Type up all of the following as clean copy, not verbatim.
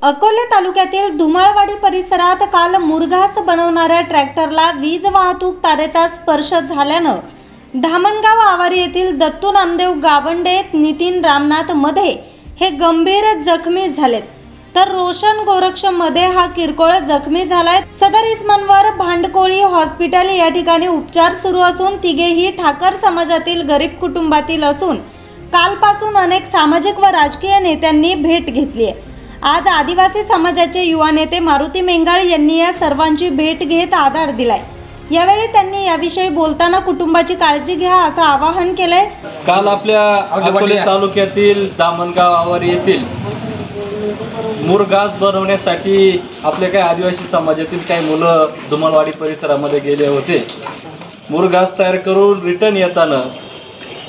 अकोले तालुक्यातील धुमाळवाडी परिसरात काल मुरघास बनवणाऱ्या ट्रॅक्टरला वीज वाहतूक तारेचा स्पर्श झाल्यानं धामणगाव आवारी येथील दत्तू नामदेव गावंडे, नितीन रामनाथ मध्ये हे गंभीर जखमी झालेत, तर रोशन गोरक्ष मध्ये हा किरकोळ जखमी झालाय। सदर इसमांवर भांडकोळी हॉस्पिटल या ठिकाणी उपचार सुरू असून तिघेही ठाकर समाजातील गरीब कुटुंबातील असून कालपासून अनेक सामाजिक व राजकीय नेत्यांनी भेट घेतली आहे। आज आदिवासी समाजाचे युवा नेते मारुती मेंगाळ यांनी या सर्वांची भेट घेत आधार दिलाय। यावेळी त्यांनी याविषयी बोलताना कुटुंबाची काळजी घ्या असं आवाहन केलंय। काल आपल्या अकोले तालुक्यातील धामणगाव आवारी येथील मुरघास बनवण्यासाठी आपले काही आदिवासी समाजातील काही मुलं धुमाळवाडी परिसरामध्ये गेले होते। मुरघास तयार करून रिटर्न येताना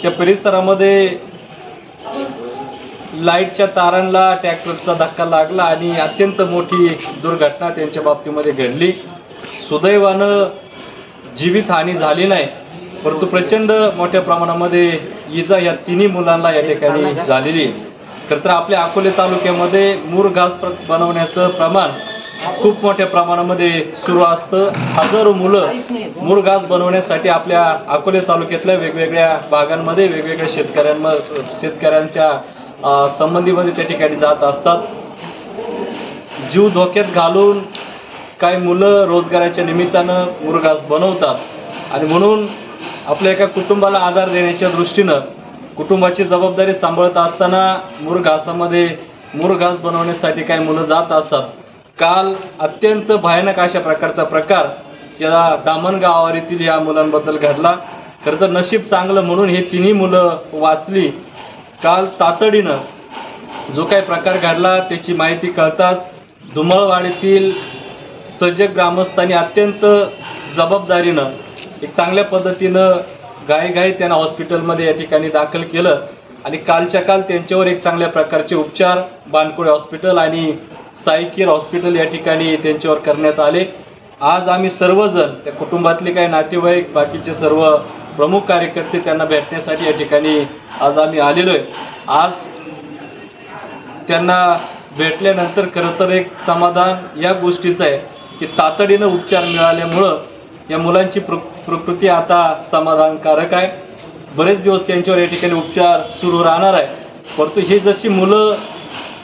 त्या परिसरामध्ये लाईटच्या तारांना ट्रॅक्टरचा धक्का लागला आणि अत्यंत मोठी दुर्घटना त्यांच्या बाबतीमध्ये घडली। सुदैवानं जीवितहानी झाली नाही, परंतु प्रचंड मोठ्या प्रमाणामध्ये इजा या तिन्ही मुलांना या ठिकाणी झालेली आहे। खरं तर आपल्या अकोले तालुक्यामध्ये मुरघास बनवण्याचं प्रमाण खूप मोठ्या प्रमाणामध्ये सुरू असतं। हजारो मुलं मुरघास बनवण्यासाठी आपल्या अकोले तालुक्यातल्या वेगवेगळ्या भागांमध्ये वेगवेगळ्या शेतकऱ्यांच्या संबंधीमध्ये त्या ठिकाणी जात असतात। जीव धोक्यात घालून काही मुलं रोजगाराच्या निमित्तानं मुरघास बनवतात आणि म्हणून आपल्या एका कुटुंबाला आधार देण्याच्या दृष्टीनं कुटुंबाची जबाबदारी सांभाळत असताना मुरघास बनवण्यासाठी काही मुलं जात असतात। काल अत्यंत भयानक अशा प्रकारचा प्रकार या धामणगाव आवारीतील या मुलांबद्दल घडला। खरं तर नशीब चांगलं म्हणून हे तिन्ही मुलं वाचली। काल तातडीनं जो काही प्रकार घडला त्याची माहिती कळताच धुमाळवाडीतील सजग ग्रामस्थांनी अत्यंत जबाबदारीनं एक चांगल्या पद्धतीनं घाईघाई त्यांना हॉस्पिटलमध्ये या ठिकाणी दाखल केलं आणि कालच्या काल त्यांच्यावर एक चांगल्या प्रकारचे उपचार भांडकोळी हॉस्पिटल आणि साई केअर हॉस्पिटल या ठिकाणी त्यांच्यावर करण्यात आले। आज आम्ही सर्वजण त्या कुटुंबातले काही नातेवाईक, बाकीचे सर्व प्रमुख कार्यकर्ते त्यांना भेटण्यासाठी या ठिकाणी आज आम्ही आलेलो आहे। आज त्यांना भेटल्यानंतर खरं तर एक समाधान या गोष्टीचं आहे की तातडीनं उपचार मिळाल्यामुळं या मुलांची प्रकृती आता समाधानकारक आहे। बरेच दिवस त्यांच्यावर या ठिकाणी उपचार सुरू राहणार आहे, परंतु हे जशी मुलं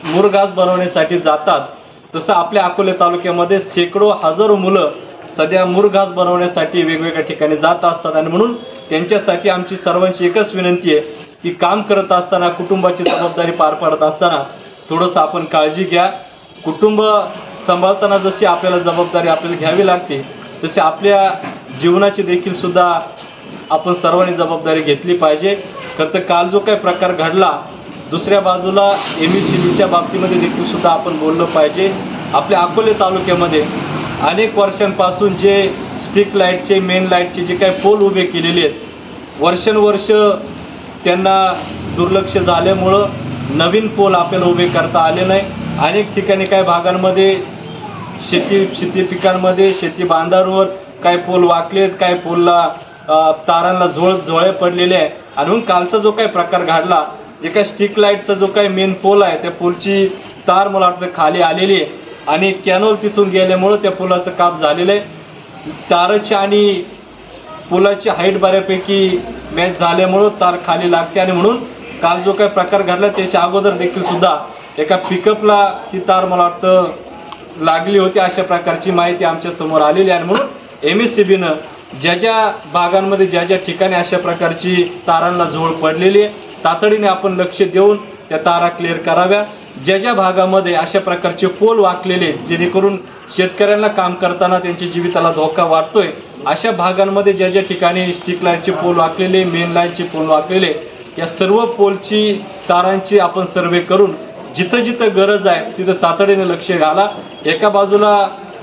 मुरघास बनवण्यासाठी जातात तसं आपल्या अकोले तालुक्यामध्ये शेकडो हजारो मुलं सध्या मुरघास बनवण्यासाठी वेगवेगळ्या ठिकाणी जात असतात आणि म्हणून त्यांच्यासाठी आमची सर्वांची एकच विनंती आहे की काम करत असताना, कुटुंबाची जबाबदारी पार पाडत असताना थोडंसं आपण काळजी घ्या। कुटुंब सांभाळताना जशी आपल्याला जबाबदारी आपल्याला घ्यावी लागते तशी आपल्या जीवनाची देखील सुद्धा आपण सर्वांनी जबाबदारी घेतली पाहिजे। खरं तर काल जो काही प्रकार घडला, दुसऱ्या बाजूला MSCBच्या बाबतीमध्ये देखील सुद्धा आपण बोललं पाहिजे। आपल्या अकोले तालुक्यामध्ये अनेक वर्षांपासून जे स्ट्रीट लाईटचे, मेन लाईटचे जे काही पोल उभे केलेले आहेत, वर्षानुवर्ष त्यांना दुर्लक्ष झाल्यामुळं नवीन पोल आपल्याला उभे करता आले नाही। अनेक ठिकाणी काही भागांमध्ये शेती पिकांमध्ये, शेती बांधांवर काही पोल वाकलेत, काही पोलला तारांना झोळे पडलेले आहे आणि म्हणून कालचा जो काही प्रकार घडला, जे काही स्ट्रीट लाईटचा जो काही मेन पोल आहे त्या पोलची तार मला वाटतं खाली आलेली आहे आणि कॅनोल तिथून गेल्यामुळं त्या पुलाचं काम झालेलं आहे। ताराची आणि पुलाची हाईट बऱ्यापैकी मॅच झाल्यामुळं तार खाली लागते आणि म्हणून काल जो काही प्रकार घडला त्याच्या अगोदर देखील सुद्धा एका पिकअपला ती तार मला वाटतं लागली होती, अशा प्रकारची माहिती आमच्या समोर आलेली आहे। आणि म्हणून MSCBनं ज्या भागांमध्ये ज्या ठिकाणी अशा प्रकारची तारांना झोळ पडलेली आहे तातडीने आपण लक्ष देऊन त्या तारा क्लिअर कराव्या। ज्या भागामध्ये अशा प्रकारचे पोल वाकलेले जेणेकरून शेतकऱ्यांना काम करताना त्यांच्या जीविताला धोका वाटतोय, अशा भागांमध्ये ज्या ठिकाणी स्ट्रीट लाईटचे पोल वाकलेले, मेन लाईनचे पोल वाकलेले, या सर्व पोलची तारांची आपण सर्वे करून जिथं गरज आहे तिथं तातडीने लक्ष घाला। एका बाजूला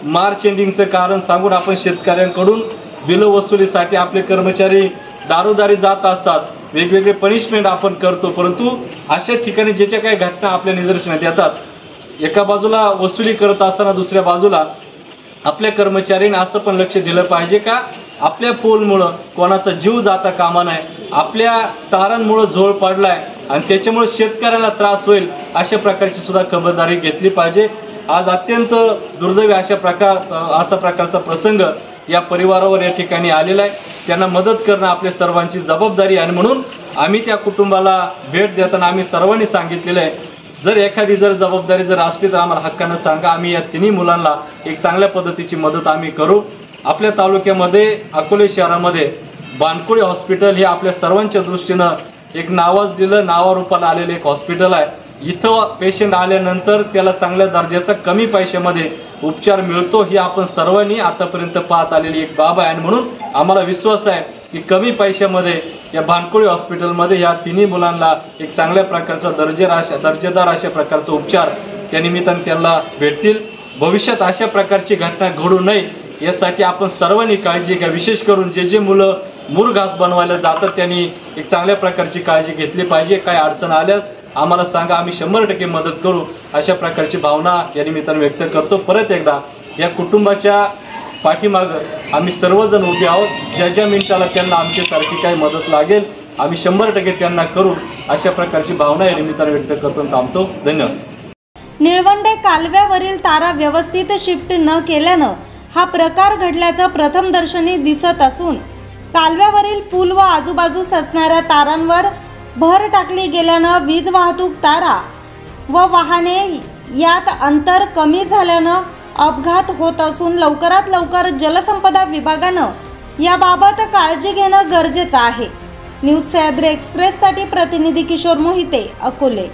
मार्च एंडिंगचं कारण सांगून आपण शेतकऱ्यांकडून बिल वसुलीसाठी आपले कर्मचारी दारोदारी जात असतात, वेगवेगळे पनिशमेंट आपण करतो, परंतु अशा ठिकाणी ज्याच्या काही घटना आपल्या निदर्शनात येतात, एका बाजूला वसुली करत असताना दुसऱ्या बाजूला आपल्या कर्मचाऱ्यांनी असं पण लक्ष दिलं पाहिजे का आपल्या पोलमुळं कोणाचा जीव जाता कामा नये, आपल्या तारांमुळे झोळ पडलाय आणि त्याच्यामुळे शेतकऱ्याला त्रास होईल अशा प्रकारची सुद्धा खबरदारी घेतली पाहिजे। आज अत्यंत दुर्दैवी अशा प्रकारचा प्रसंग या परिवारावर या ठिकाणी आलेला आहे. त्यांना मदत करणं आपल्या सर्वांची जबाबदारी आहे. आणि म्हणून आम्ही त्या कुटुंबाला भेट देताना आम्ही सर्वांनी सांगितलेलं आहे, जर एखादी जबाबदारी असली तर आम्हाला हक्कानं सांगा. आम्ही या तिन्ही मुलांना एक चांगल्या पद्धतीची मदत आम्ही करू. आपल्या तालुक्यामध्ये अकोले शहरामध्ये बानकुळे हॉस्पिटल हे आपल्या सर्वांच्या दृष्टीनं एक नावाजलेलं नावारूपाला आलेलं एक हॉस्पिटल आहे. इथं पेशंट आल्यानंतर त्याला चांगल्या दर्जाचा कमी पैशामध्ये उपचार मिळतो. ही आपण सर्वांनी आतापर्यंत पाहत आलेली एक बाब आहे. आणि म्हणून आम्हाला विश्वास आहे की कमी पैशामध्ये या बानकुळे हॉस्पिटलमध्ये या तिन्ही मुलांना एक चांगल्या प्रकारचा दर्जेदार अशा प्रकारचा उपचार त्या निमित्ताने त्यांना भेटतील. भविष्यात अशा प्रकारची घटना घडू नये यासाठी आपण सर्वांनी काळजी घ्या. विशेष करून जे मुलं मूर घास बनवायला जातात त्यांनी एक चांगल्या प्रकारची काळजी घेतली पाहिजे. काही अडचण आल्यास आम्हाला सांगा, आम्ही 100% मदत करू. अशा प्रकारची भावना या निमित्ताने व्यक्त करतो. परत एकदा या कुटुंबाच्या पाठीमागं आम्ही सर्वजण उभे आहोत. ज्या मिनिटाला त्यांना आमच्यासारखी काही मदत लागेल आम्ही 100% त्यांना करू. अशा प्रकारची भावना या निमित्ताने व्यक्त करतो. थांबतो. धन्यवाद. निळवंडे कालव्यावरील तारा व्यवस्थित शिफ्ट न केल्यानं हा प्रकार घडल्याचं प्रथमदर्शनी दिसत असून कालव्यावरील पूल व आजूबाजूस असणाऱ्या तारांवर भर टाकली गेल्यानं वीज वाहतूक तारा व वाहने यात अंतर कमी झाल्यानं अपघात होत असून लवकरात लवकर जलसंपदा विभागानं याबाबत काळजी घेणं गरजेचं आहे. न्यूज सह्याद्री एक्सप्रेससाठी प्रतिनिधी किशोर मोहिते, अकोले.